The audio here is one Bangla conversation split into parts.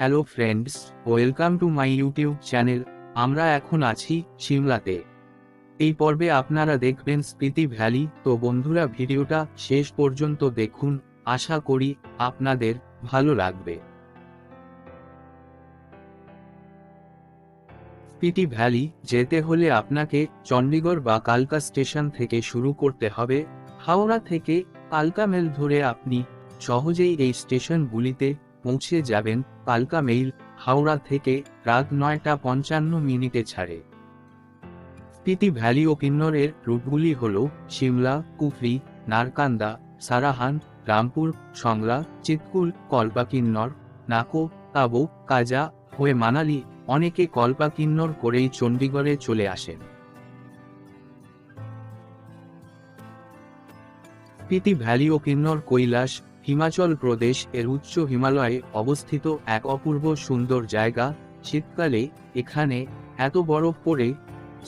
Hello friends, welcome to my YouTube channel. আমরা এখন আছি সিমলাতে। এই পর্বে আপনারা দেখবেন স্পিতি ভ্যালি। তো বন্ধুরা, ভিডিওটা শেষ পর্যন্ত দেখুন, আশা করি আপনাদের ভালো লাগবে। স্পিতি ভ্যালি যেতে হলে আপনাকে চণ্ডীগড় বা কালকা স্টেশন থেকে শুরু করতে হবে। হাওড়া থেকে কালকা মেল ধরে আপনি সহজেই এই স্টেশনগুলিতে পৌঁছে যাবেন। কালকা মেইল হাওড়া থেকে রাত 9:55 ছাড়ে। স্পিতি ভ্যালি ও কিন্নরের রুটগুলি হল সিমলা, কুফরি, নারকান্দা, সারাহান, রামপুর, সংলা, চিতকুল, কল্পা কিন্নর, নাকো, তাবো, কাজা হয়ে মানালি। অনেকে কল্পা কিন্নর করেই চণ্ডীগড়ে চলে আসেন। স্পিতি ভ্যালি ও কিন্নর কৈলাস হিমাচল প্রদেশ এর উচ্চ হিমালয়ে অবস্থিত এক অপূর্ব সুন্দর জায়গা। শীতকালে এখানে এত বরফ পড়ে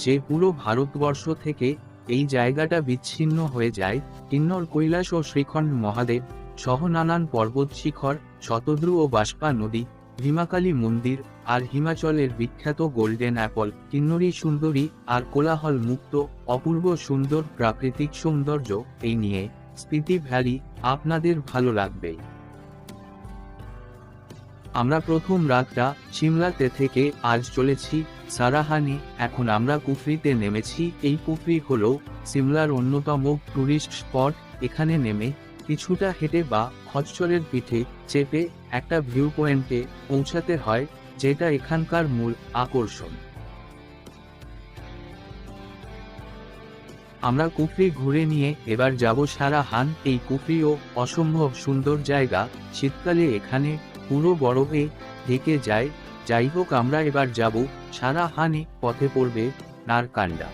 যে পুরো ভারতবর্ষ থেকে এই জায়গাটা বিচ্ছিন্ন হয়ে যায়। কিন্নর কৈলাস ও শ্রীখণ্ড মহাদেব সহ নানান পর্বত শিখর, শতদ্রু ও বাষ্পা নদী, ভীমাকালী মন্দির আর হিমাচলের বিখ্যাত গোল্ডেন অ্যাপল, কিন্নরী সুন্দরী আর কোলাহল মুক্ত অপূর্ব সুন্দর প্রাকৃতিক সৌন্দর্য। এই নিয়ে স্পিতি ভ্যালি আপনাদের ভালো লাগবে। আমরা প্রথম রাতটা সিমলাতে থেকে আজ চলেছি সারাহানে। এখন আমরা কুফরিতে নেমেছি। এই কুফরি হলো সিমলার অন্যতম টুরিস্ট স্পট। এখানে নেমে কিছুটা হেঁটে বা খচ্চরের পিঠে চেপে একটা ভিউ পয়েন্টে পৌঁছাতে হয়, যেটা এখানকার মূল আকর্ষণ। আমরা কুফরি ঘুরে নিয়ে এবার যাব সারাহান। এই কুফরিও অসম্ভব সুন্দর জায়গা। শীতকালে এখানে পুরো বরফে ঢেকে যায়। যাই হোক, আমরা এবার যাব সারাহানে। পথে পড়বে নারকান্ডা।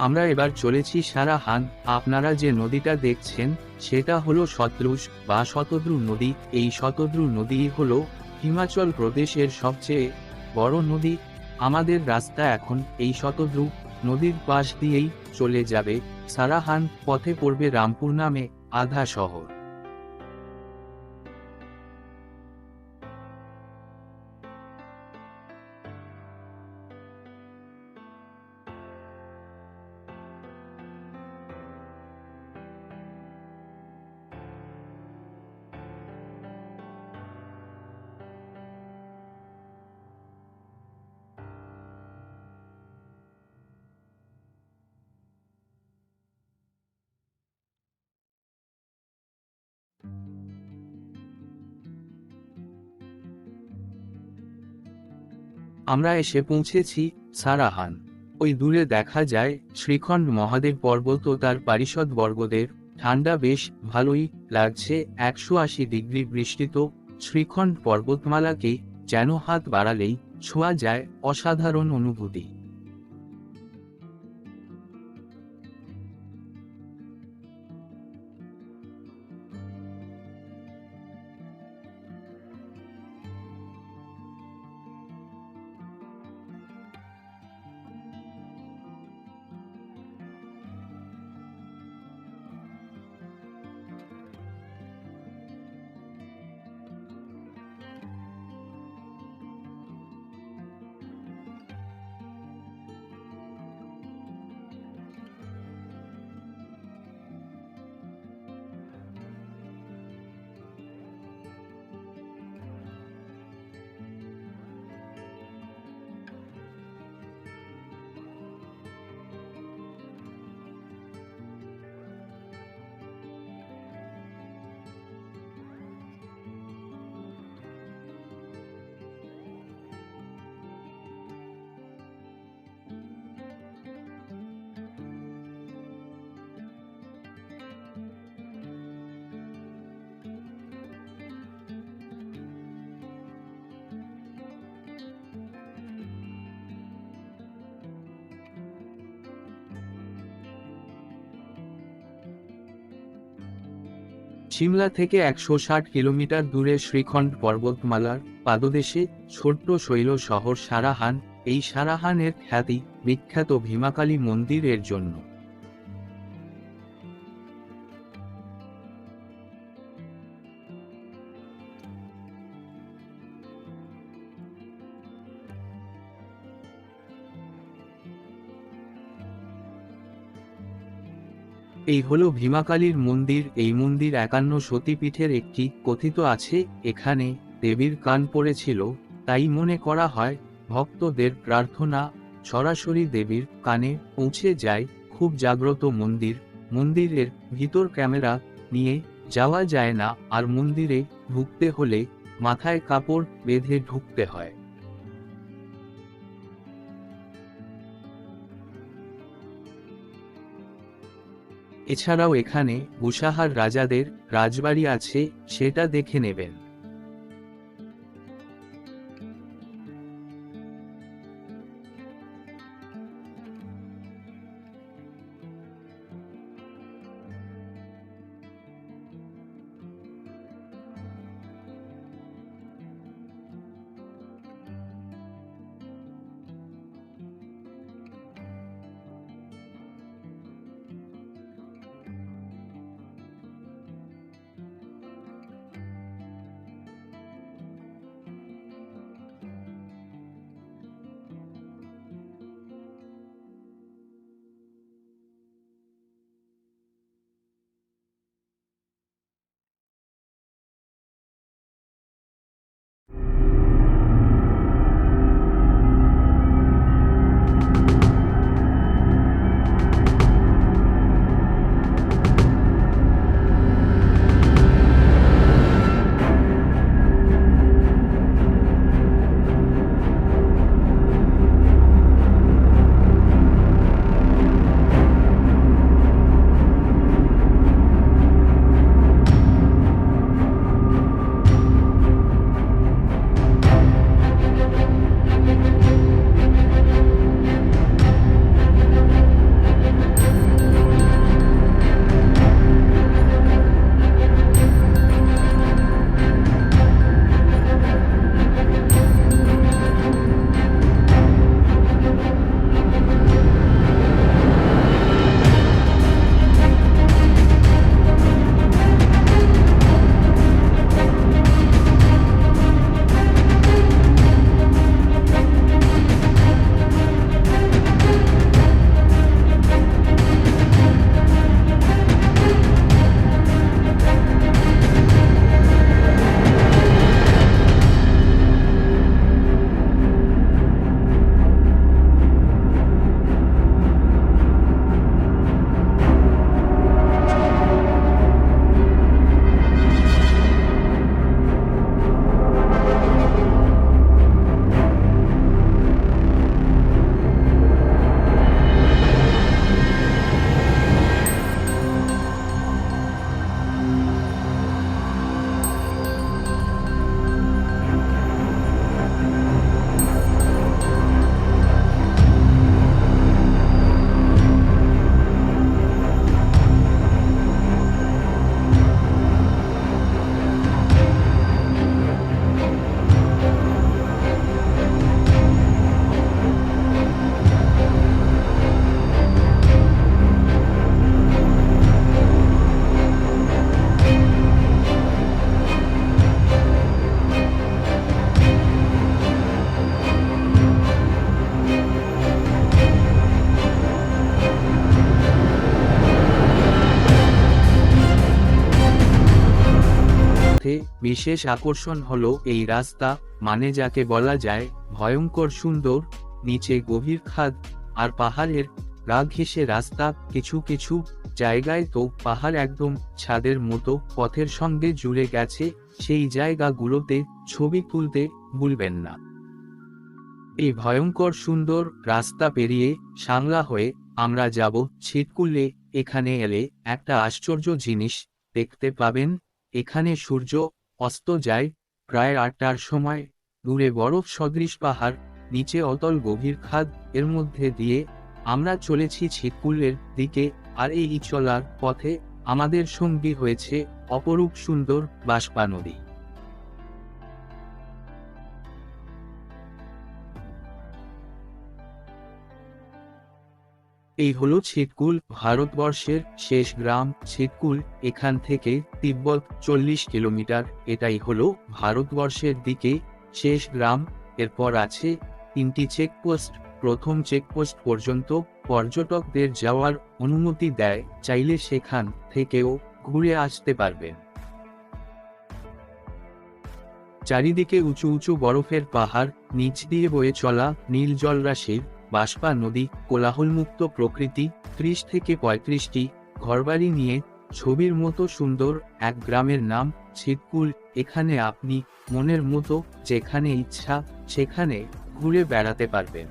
আমরা এবার চলেছি সারাহান। আপনারা যে নদীটা দেখছেন সেটা হলো সতলুজ বা শতদ্রু নদী। এই শতদ্রু নদী হলো হিমাচল প্রদেশের সবচেয়ে বড় নদী। আমাদের রাস্তা এখন এই শতদ্রু নদীর পাশ দিয়েই চলে যাবে সারাহান। পথে পড়বে রামপুর নামে আধা শহর। আমরা এসে পৌঁছেছি সারাহান। ওই দূরে দেখা যায় শ্রীখণ্ড মহাদেব পর্বত ও তার পারিষদ বর্গদের। ঠান্ডা বেশ ভালোই লাগছে। 180 ডিগ্রি বৃষ্টিত শ্রীখণ্ড পর্বতমালাকে যেন হাত বাড়ালেই ছোঁয়া যায়। অসাধারণ অনুভূতি। সিমলা থেকে 160 কিলোমিটার দূরে শ্রীখণ্ড পর্বতমালার পাদদেশে ছোট্ট শৈল শহর সারাহান। এই সারাহানের খ্যাতি বিখ্যাত ভীমাকালী মন্দিরের জন্য। এই হলো ভীমাকালীর মন্দির। এই মন্দির 51 সতীপীঠের একটি। কথিত আছে এখানে দেবীর কান পড়েছিল, তাই মনে করা হয় ভক্তদের প্রার্থনা সরাসরি দেবীর কানে পৌঁছে যায়। খুব জাগ্রত মন্দির। মন্দিরের ভিতর ক্যামেরা নিয়ে যাওয়া যায় না, আর মন্দিরে ঢুকতে হলে মাথায় কাপড় বেঁধে ঢুকতে হয়। এছাড়াও এখানে বুসাহার রাজাদের রাজবাড়ি আছে, সেটা দেখে নেবেন। বিশেষ আকর্ষণ হলো এই রাস্তা, মানে যাকে বলা যায় ভয়ঙ্কর সুন্দর। নিচে গভীর খাদ আর পাহাড়ের গা ঘেঁষে রাস্তা। কিছু কিছু জায়গায় তো পাহাড় একদম ছাদের মতো পথের সঙ্গে জুড়ে গেছে। সেই জায়গাগুলোতে ছবি তুলতে ভুলবেন না। এই ভয়ঙ্কর সুন্দর রাস্তা পেরিয়ে সাংলা হয়ে আমরা যাব ছিটকুলে। এখানে এলে একটা আশ্চর্য জিনিস দেখতে পাবেন। এখানে সূর্য অস্ত যায় প্রায় 8টার সময়। দূরে বরফ সদৃশ পাহাড়, নিচে অতল গভীর খাদ। এর মধ্যে দিয়ে আমরা চলেছি ছিটকুলের দিকে। আর এই চলার পথে আমাদের সঙ্গী হয়েছে অপরূপ সুন্দর বাঁশপা নদী। এই হলো ছিটকুল, ভারতবর্ষের শেষ গ্রাম ছিটকুল। এখান থেকে তিব্বত 40 কিলোমিটার। এটাই হলো ভারতবর্ষের দিকে শেষ গ্রাম। এরপর আছে 3টি চেকপোস্ট। প্রথম চেকপোস্ট পর্যন্ত পর্যটকদের যাওয়ার অনুমতি দেয়, চাইলে সেখান থেকেও ঘুরে আসতে পারবেন। চারিদিকে উঁচু উঁচু বরফের পাহাড়, নিচ দিয়ে বয়ে চলা নীল জলরাশির বাঁশপা নদী, কোলাহলমুক্ত প্রকৃতি, 30 থেকে 35টি ঘরবাড়ি নিয়ে ছবির মতো সুন্দর এক গ্রামের নাম ছিটকুল। এখানে আপনি মনের মতো যেখানে ইচ্ছা সেখানে ঘুরে বেড়াতে পারবেন।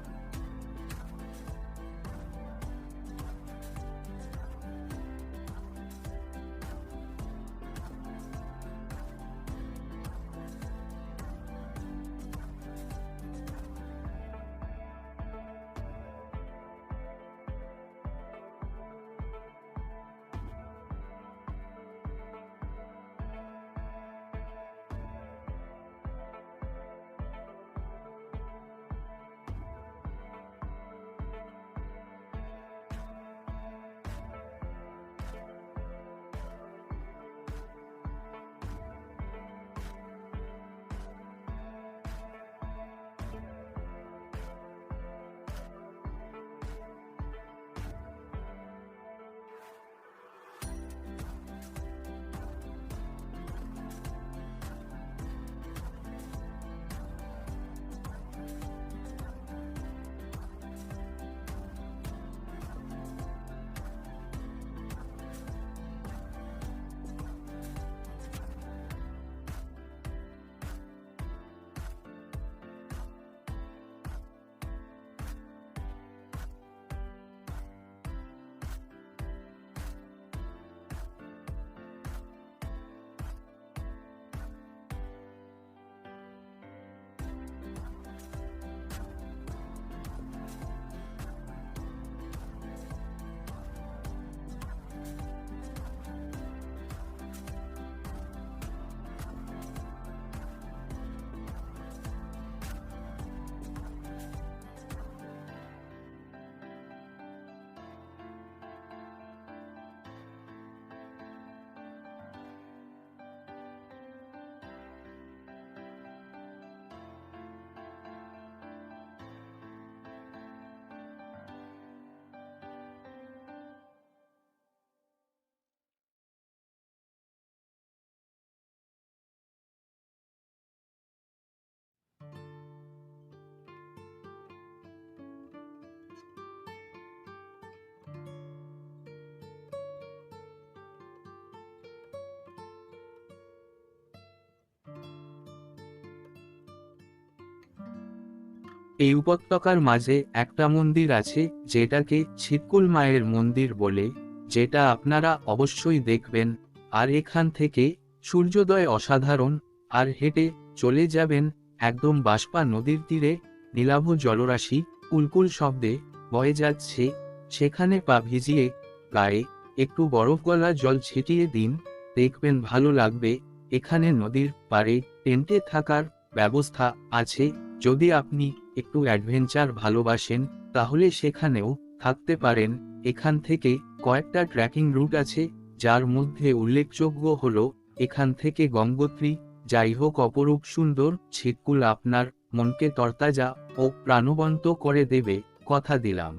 এই উপত্যকার মাঝে একটা মন্দির আছে যেটাকে ছিটকুল মায়ের মন্দির বলে, যেটা আপনারা অবশ্যই দেখবেন। আর এখান থেকে সূর্যোদয় অসাধারণ। আর হেঁটে চলে যাবেন একদম বাঁশপা নদীর তীরে, নীলাভ জলরাশি কুলকুল শব্দে বয়ে যাচ্ছে। সেখানে পা ভিজিয়ে গায়ে একটু বরফ গলা জল ছিটিয়ে দিন, দেখবেন ভালো লাগবে। এখানে নদীর পাড়ে টেন্টে থাকার ব্যবস্থা আছে। যদি আপনি একটু অ্যাডভেঞ্চার ভালোবাসেন তাহলে সেখানেও থাকতে পারেন। এখান থেকে কয়েকটা ট্রেকিং রুট আছে, যার মধ্যে উল্লেখযোগ্য হলো এখান থেকে গঙ্গোত্রী। যাই হোক, অপরূপ সুন্দর ছিটকুল আপনার মনকে তরতাজা ও প্রাণবন্ত করে দেবে, কথা দিলাম।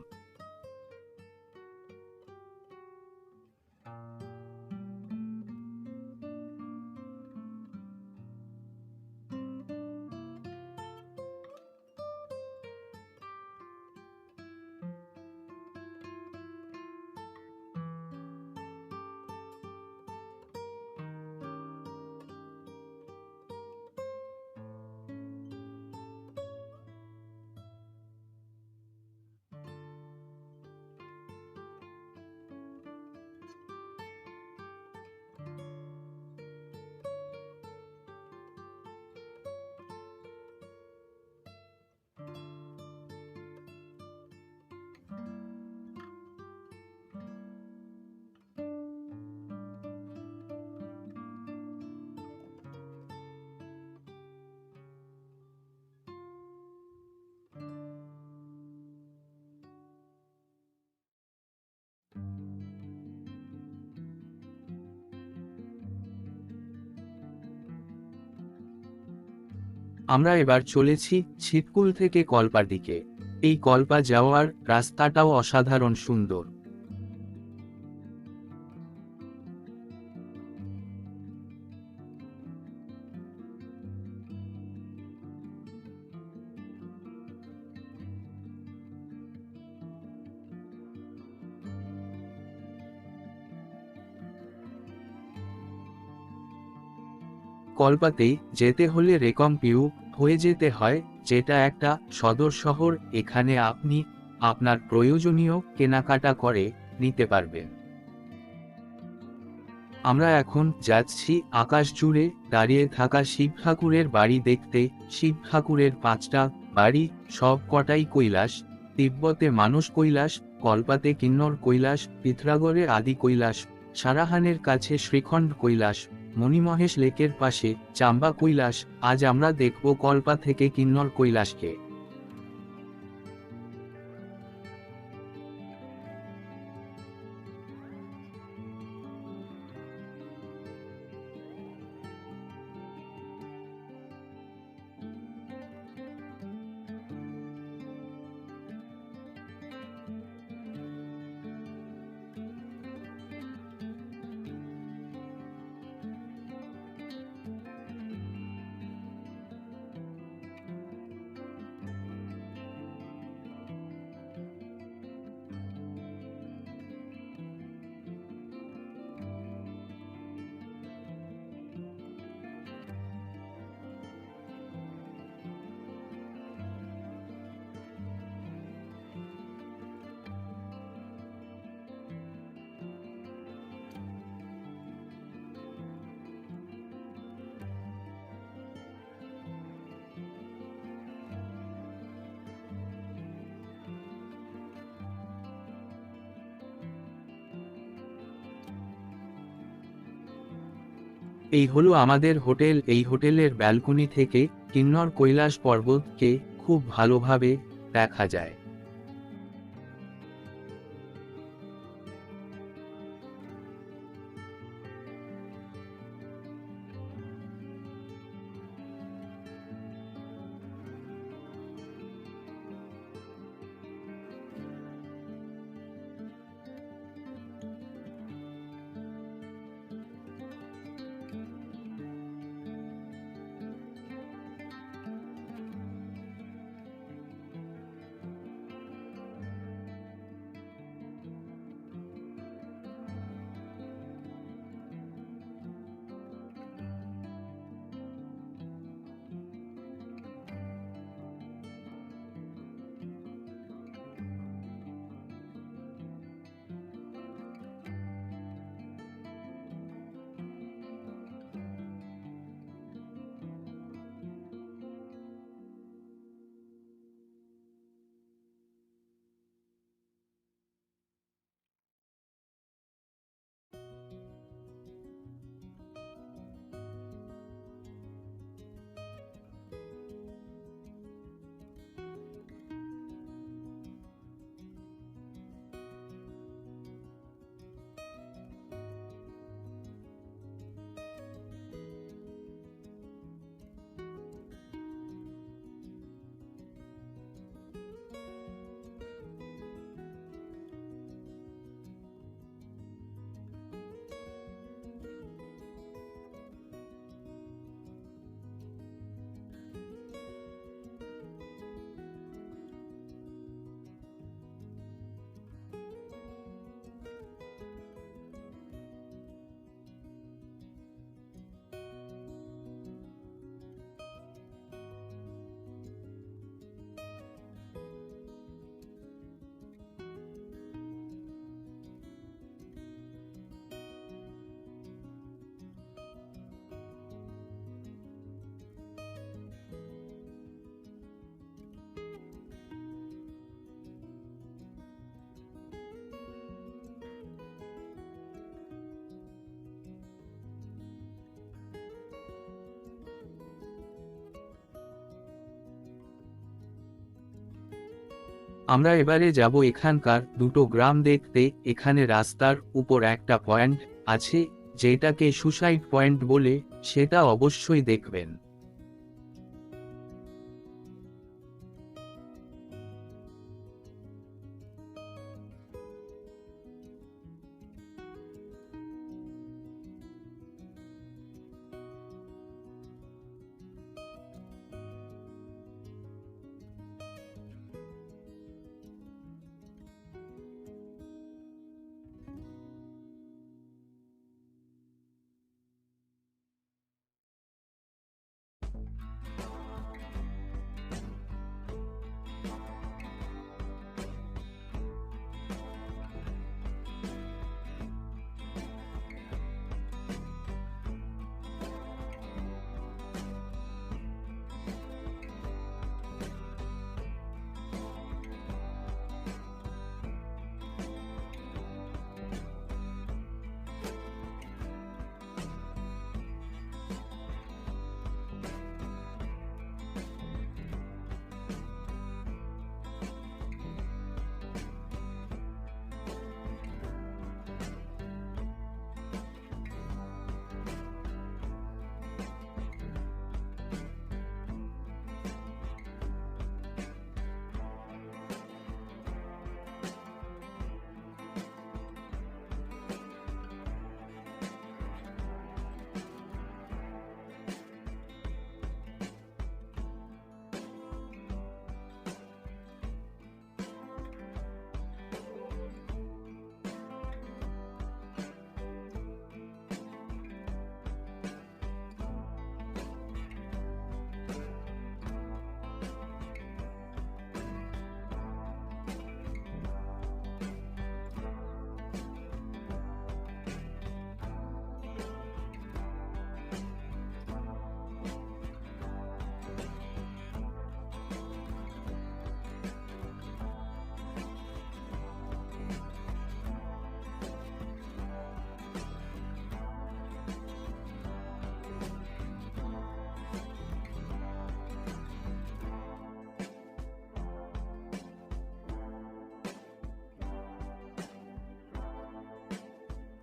আমরা এবার চলেছি ছিটকুল থেকে কল্পার দিকে। এই কল্পা যাওয়ার রাস্তাটাও অসাধারণ সুন্দর। কল্পাতে যেতে হলে রেকমপিউ হয়ে যেতে হয়, যেটা একটা সদর শহর। এখানে আপনি আপনার প্রয়োজনীয় কেনাকাটা করে নিতে পারবেন। আমরা এখন যাচ্ছি আকাশ জুড়ে দাঁড়িয়ে থাকা শিব ঠাকুরের বাড়ি দেখতে। শিব ঠাকুরের 5টা বাড়ি, সব কটাই কৈলাস। তিব্বতে মানস কৈলাস, কল্পাতে কিন্নর কৈলাস, পিথরাগড়ে আদি কৈলাস, সারাহানের কাছে শ্রীখণ্ড কৈলাস, মণিমহেশ লেকের পাশে চাম্বা কৈলাস। আজ আমরা দেখব কল্পা থেকে কিন্নর কৈলাসকে। এই হলো আমাদের হোটেল। এই হোটেলের ব্যালকনি থেকে কিন্নর কৈলাস পর্বতকে খুব ভালোভাবে দেখা যায়। আমরা এবারে যাব এখানকার দুটো গ্রাম দেখতে। এখানে রাস্তার উপর একটা পয়েন্ট আছে, যেটাকে সুসাইড পয়েন্ট বলে, সেটা অবশ্যই দেখবেন।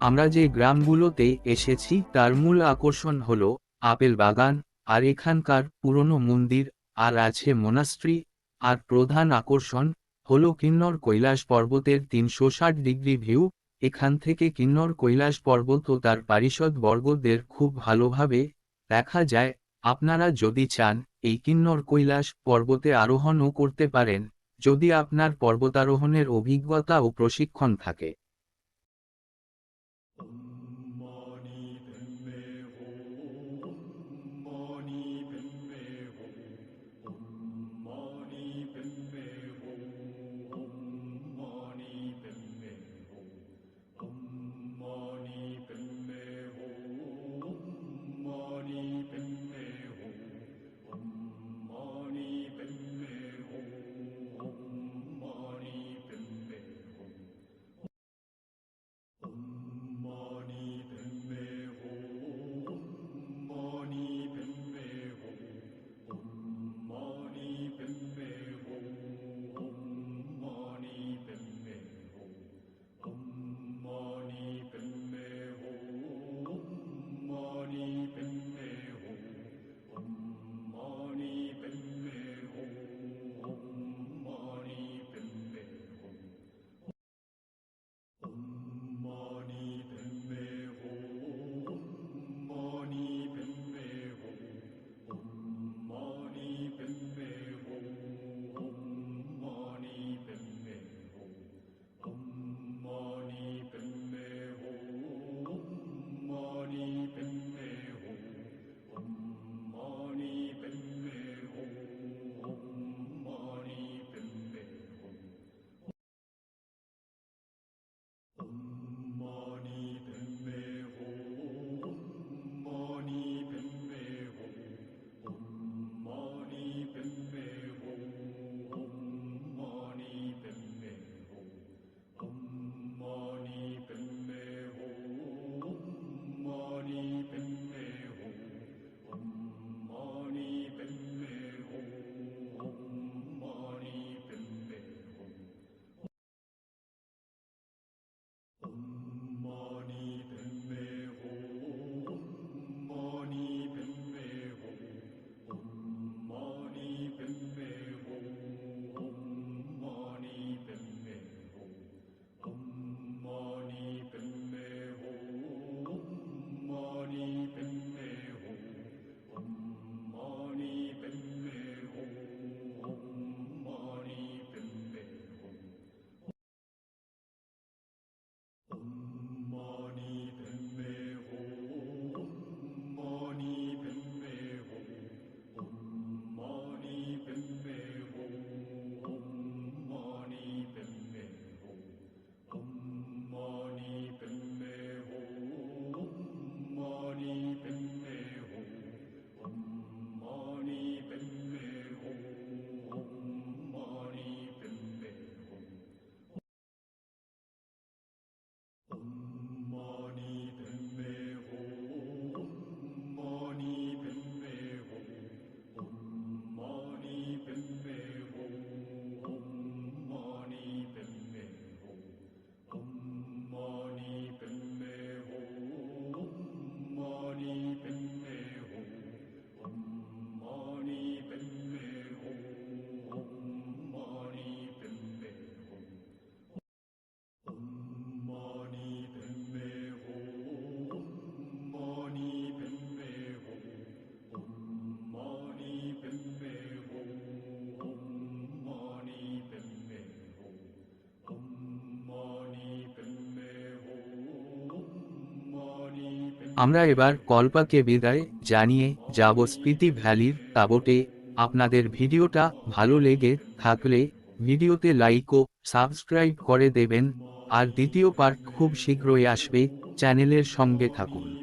আমরা যে গ্রামগুলোতে এসেছি তার মূল আকর্ষণ হলো আপেল বাগান, আর এখানকার পুরনো মন্দির, আর আছে মোনাস্ট্রি। আর প্রধান আকর্ষণ হলো কিন্নর কৈলাস পর্বতের 360 ডিগ্রি ভিউ। এখান থেকে কিন্নর কৈলাস পর্বত ও তার পারিষদ বর্গদের খুব ভালোভাবে দেখা যায়। আপনারা যদি চান এই কিন্নর কৈলাস পর্বতে আরোহণও করতে পারেন, যদি আপনার পর্বতারোহণের অভিজ্ঞতা ও প্রশিক্ষণ থাকে। আমরা এবার কল্পাকে বিদায় জানিয়ে যাব স্পিতি ভ্যালির তাবটে। আপনাদের ভিডিওটা ভালো লেগে থাকলে ভিডিওতে লাইক ও সাবস্ক্রাইব করে দেবেন। আর দ্বিতীয় পার্ট খুব শীঘ্রই আসবে, চ্যানেলের সঙ্গে থাকুন।